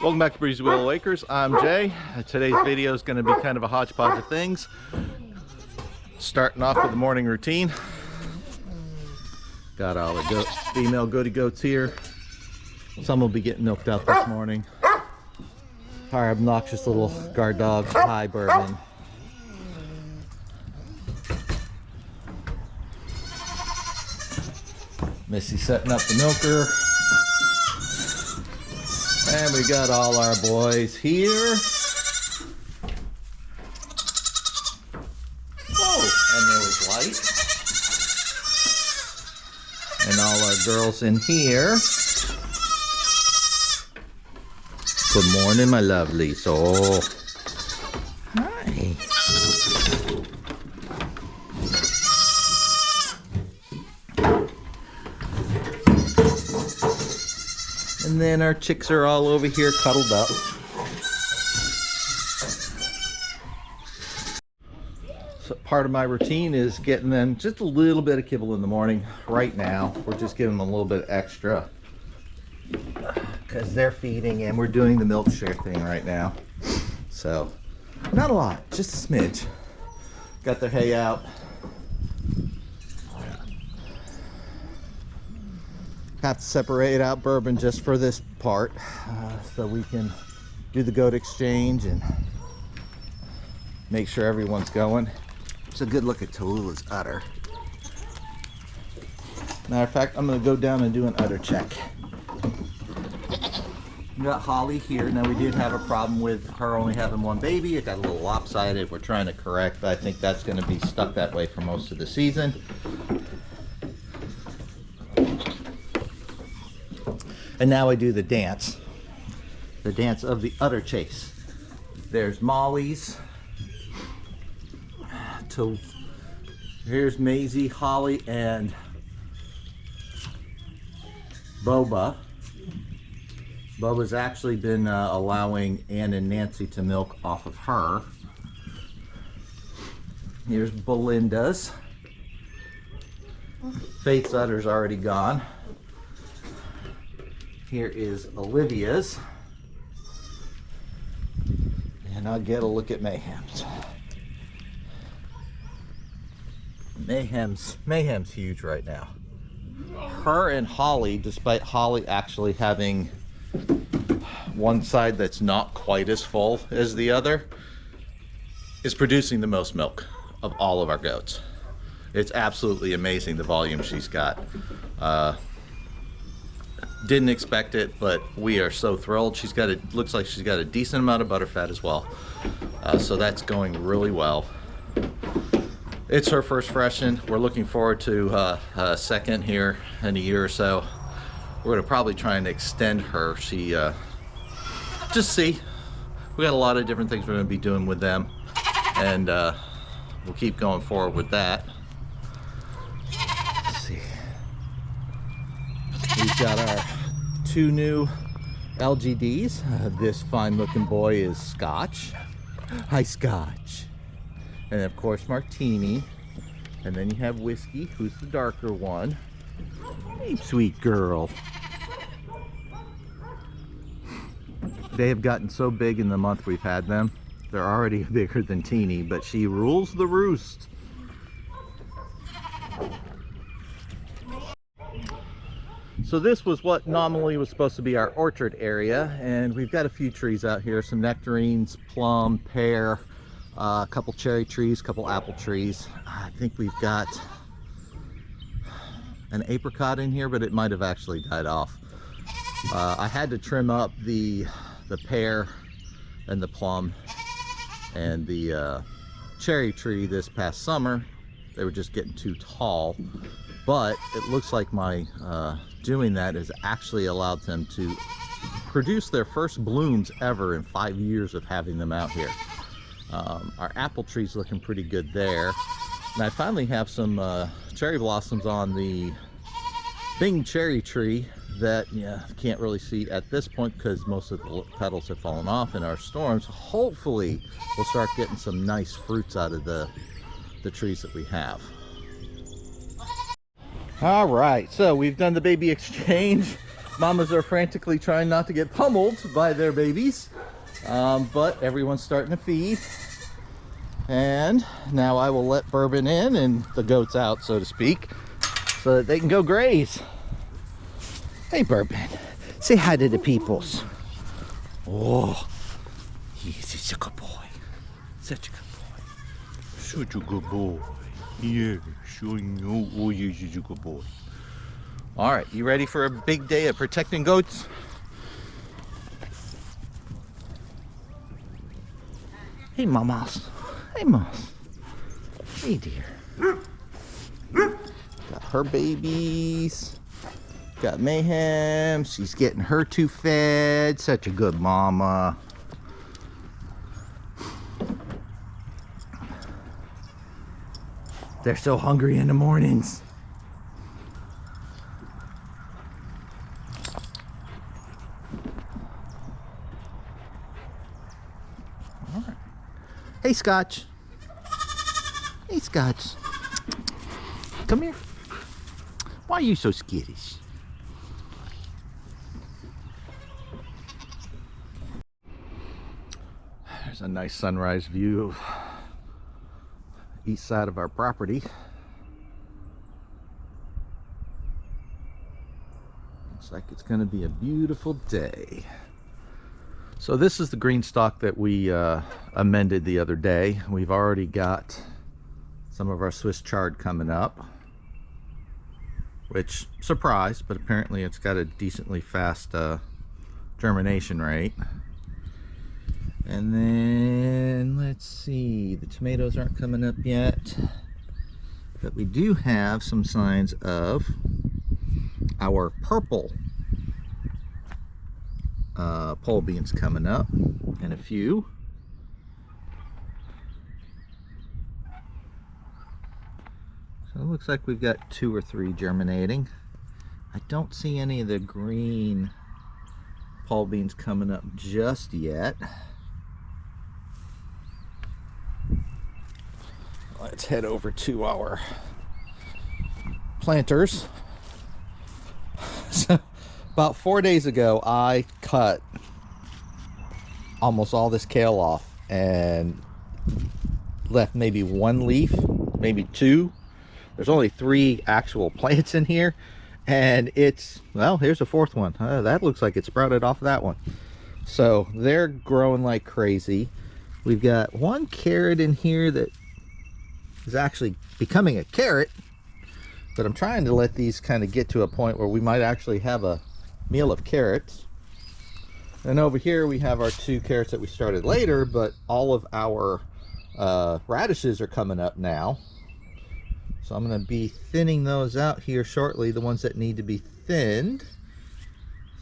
Welcome back to Breezy Willow Acres. I'm Jay. Today's video is going to be kind of a hodgepodge of things. Starting off with the morning routine. Got all the female goaty goats here. Some will be getting milked out this morning. Our obnoxious little guard dog, Hi Bourbon. Missy setting up the milker. And we got all our boys here. Whoa, and there was light. And all our girls in here. Good morning, my lovely soul. Hi. And then our chicks are all over here cuddled up. So part of my routine is getting them just a little bit of kibble in the morning. Right now, we're just giving them a little bit extra because they're feeding and we're doing the milk share thing right now. So, not a lot, just a smidge. Got their hay out. Have to separate out Bourbon just for this part so we can do the goat exchange and make sure everyone's going. It's a good look at Tallulah's udder. Matter of fact, I'm going to go down and do an udder check. We got Holly here. Now, we did have a problem with her only having one baby. It got a little lopsided. We're trying to correct. I think that's going to be stuck that way for most of the season. And now I do the dance of the udder chase. There's Molly's. Here's Maisie, Holly, and Boba. Boba's actually been allowing Ann and Nancy to milk off of her. Here's Belinda's. Faith's udder's already gone. Here is Olivia's. And I'll get a look at Mayhem's. Mayhem's huge right now. Her and Holly, despite Holly actually having one side that's not quite as full as the other, is producing the most milk of all of our goats. It's absolutely amazing the volume she's got. Didn't expect it, but we are so thrilled. She's got looks like she's got a decent amount of butterfat as well. So that's going really well. It's her first freshen. We're looking forward to a second here in a year or so. We're gonna probably try and extend her. She, just see. We got a lot of different things we're gonna be doing with them. And we'll keep going forward with that. Let's see. We've got our two new LGDs. This fine looking boy is Scotch. Hi, Scotch. And of course Martini. And then you have Whiskey, who's the darker one. Hey, sweet girl. They have gotten so big in the month we've had them. They're already bigger than Teeny, but she rules the roost. So this was what nominally was supposed to be our orchard area, and we've got a few trees out here, some nectarines, plum, pear, a couple cherry trees, a couple apple trees. I think we've got an apricot in here, but it might have actually died off. I had to trim up the pear and the plum and the cherry tree this past summer. They were just getting too tall, but it looks like my doing that has actually allowed them to produce their first blooms ever in 5 years of having them out here. Our apple tree's looking pretty good there. And I finally have some cherry blossoms on the Bing cherry tree that can't really see at this point because most of the petals have fallen off in our storms. Hopefully we'll start getting some nice fruits out of the trees that we have. All right, so we've done the baby exchange. Mamas are frantically trying not to get pummeled by their babies, but everyone's starting to feed. And now I will let Bourbon in and the goats out, so to speak, so that they can go graze. Hey, Bourbon, say hi to the peoples. Oh, he's such a good boy. Such a good boy. Such a good boy. Yeah, sure you. Oh, yeah, he's a good boy. All right, you ready for a big day of protecting goats? Hey, Mamas. Hey, Moss. Hey, dear. Got her babies. Got Mayhem. She's getting her two fed. Such a good mama. They're so hungry in the mornings. All right. Hey, Scotch. Hey, Scotch. Come here. Why are you so skittish? There's a nice sunrise view of east side of our property. Looks like it's going to be a beautiful day. So this is the green stalk that we amended the other day. We've already got some of our Swiss chard coming up, which, surprise, but apparently it's got a decently fast germination rate. And then let's see, the tomatoes aren't coming up yet, but we do have some signs of our purple pole beans coming up, and a few. So it looks like we've got 2 or 3 germinating. I don't see any of the green pole beans coming up just yet. Let's head over to our planters. So about 4 days ago, I cut almost all this kale off and left maybe 1 leaf, maybe 2. There's only 3 actual plants in here, and it's, well, here's a 4th one. That looks like it sprouted off of that one. So they're growing like crazy. We've got 1 carrot in here that is actually becoming a carrot, but I'm trying to let these kind of get to a point where we might actually have a meal of carrots. And over here we have our 2 carrots that we started later, but all of our radishes are coming up now. So I'm going to be thinning those out here shortly, the ones that need to be thinned.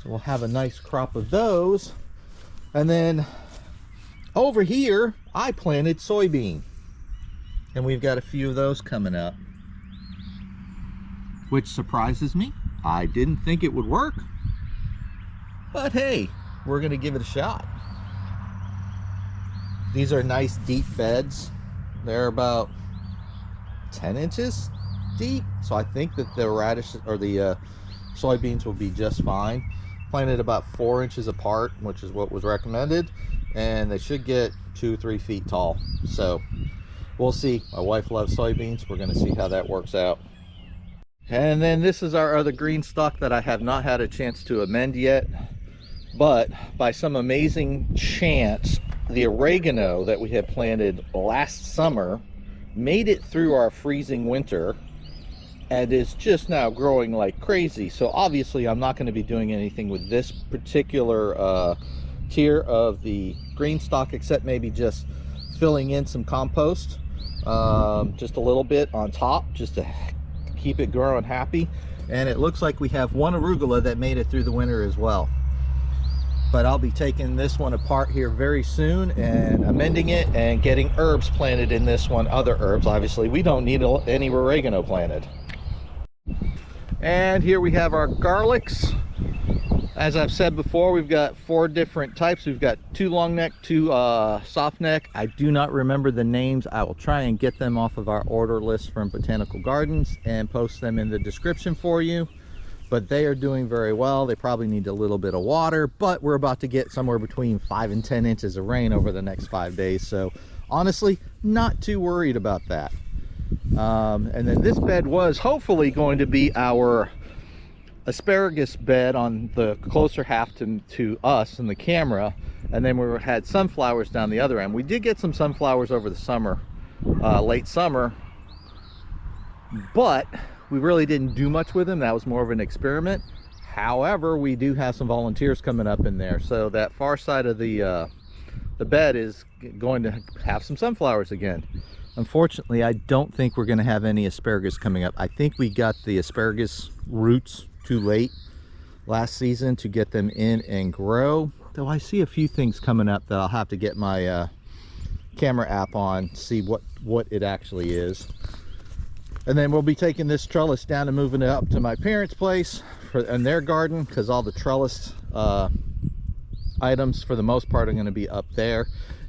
So we'll have a nice crop of those. And then over here, I planted soybean. And we've got a few of those coming up, which surprises me. I didn't think it would work, but hey, we're going to give it a shot. These are nice deep beds. They're about 10 inches deep, so I think that the radish or the soybeans will be just fine. Planted about 4 inches apart, which is what was recommended, and they should get 2-3 feet tall. So we'll see. My wife loves soybeans. We're going to see how that works out. And then this is our other green stalk that I have not had a chance to amend yet, but by some amazing chance, the oregano that we had planted last summer made it through our freezing winter and is just now growing like crazy. So obviously I'm not going to be doing anything with this particular tier of the green stalk, except maybe just filling in some compost, just a little bit on top, just to keep it growing happy. And it looks like we have 1 arugula that made it through the winter as well. But I'll be taking this one apart here very soon and amending it and getting herbs planted in this one. Other herbs, obviously we don't need any oregano planted. And here we have our garlics. As I've said before, we've got 4 different types. We've got 2 long neck, 2 soft neck. I do not remember the names. I will try and get them off of our order list from Botanical Gardens and post them in the description for you. but they are doing very well. They probably need a little bit of water, but we're about to get somewhere between 5 and 10 inches of rain over the next 5 days. So honestly, not too worried about that. And then this bed was hopefully going to be our asparagus bed on the closer half to us in the camera, and then we had sunflowers down the other end. We did get some sunflowers over the summer, late summer, but we really didn't do much with them. That was more of an experiment. However, we do have some volunteers coming up in there, so that far side of the bed is going to have some sunflowers again. Unfortunately, I don't think we're going to have any asparagus coming up. I think we got the asparagus roots too late last season to get them in and grow, though I see a few things coming up that I'll have to get my camera app on, see what it actually is. And then we'll be taking this trellis down and moving it up to my parents' place in their garden, because all the trellis items for the most part are going to be up there.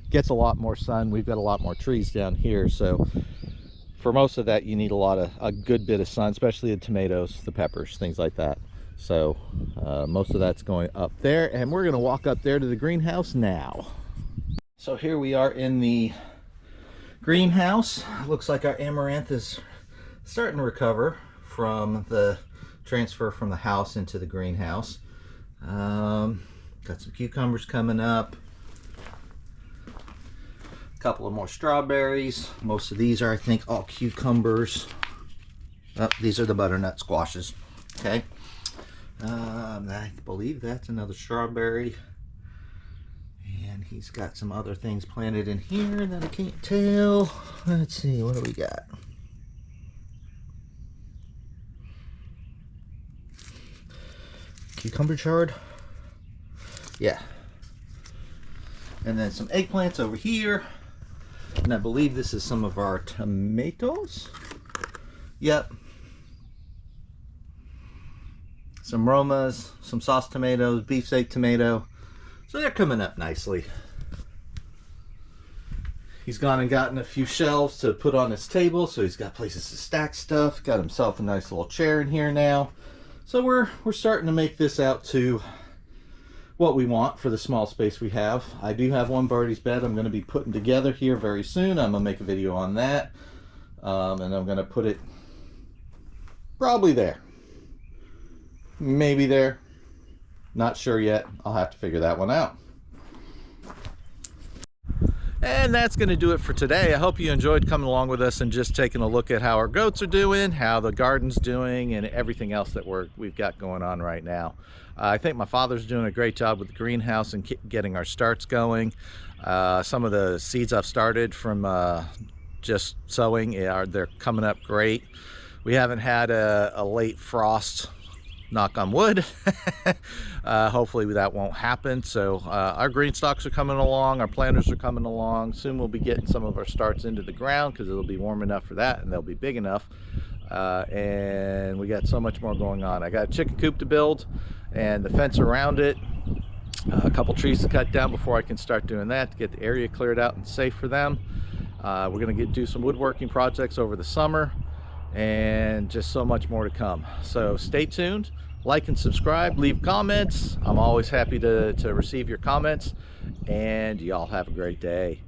Gets a lot more sun. We've got a lot more trees down here, so for most of that you need a good bit of sun, especially the tomatoes, the peppers, things like that. So most of that's going up there, and we're going to walk up there to the greenhouse now. So here we are in the greenhouse. Looks like our amaranth is starting to recover from the transfer from the house into the greenhouse. Got some cucumbers coming up, a couple of more strawberries. Most of these are, I think, all cucumbers. Oh, these are the butternut squashes. Okay, I believe that's another strawberry, and he's got some other things planted in here that I can't tell. Let's see, what do we got? Cucumber chard, yeah, and then some eggplants over here, and I believe this is some of our tomatoes. Yep, some Romas, some sauce tomatoes, beefsteak tomato, so they're coming up nicely. He's gone and gotten a few shelves to put on his table, so he's got places to stack stuff. Got himself a nice little chair in here now. So we're starting to make this out to what we want for the small space we have. I do have one birdie's bed I'm going to be putting together here very soon. I'm going to make a video on that. And I'm going to put it probably there. Maybe there. Not sure yet. I'll have to figure that one out. And that's going to do it for today. I hope you enjoyed coming along with us and just taking a look at how our goats are doing, how the garden's doing, and everything else that we've got going on right now. I think my father's doing a great job with the greenhouse and getting our starts going. Some of the seeds I've started from just sowing, they're coming up great. We haven't had a late frost, knock on wood. Hopefully that won't happen. So our Greenstalks are coming along, our planters are coming along. Soon we'll be getting some of our starts into the ground because it'll be warm enough for that, and they'll be big enough. And we got so much more going on. I got a chicken coop to build and the fence around it, a couple trees to cut down before I can start doing that, to get the area cleared out and safe for them. We're going to do some woodworking projects over the summer, and just so much more to come. So stay tuned, like and subscribe, leave comments. I'm always happy to receive your comments, and y'all have a great day.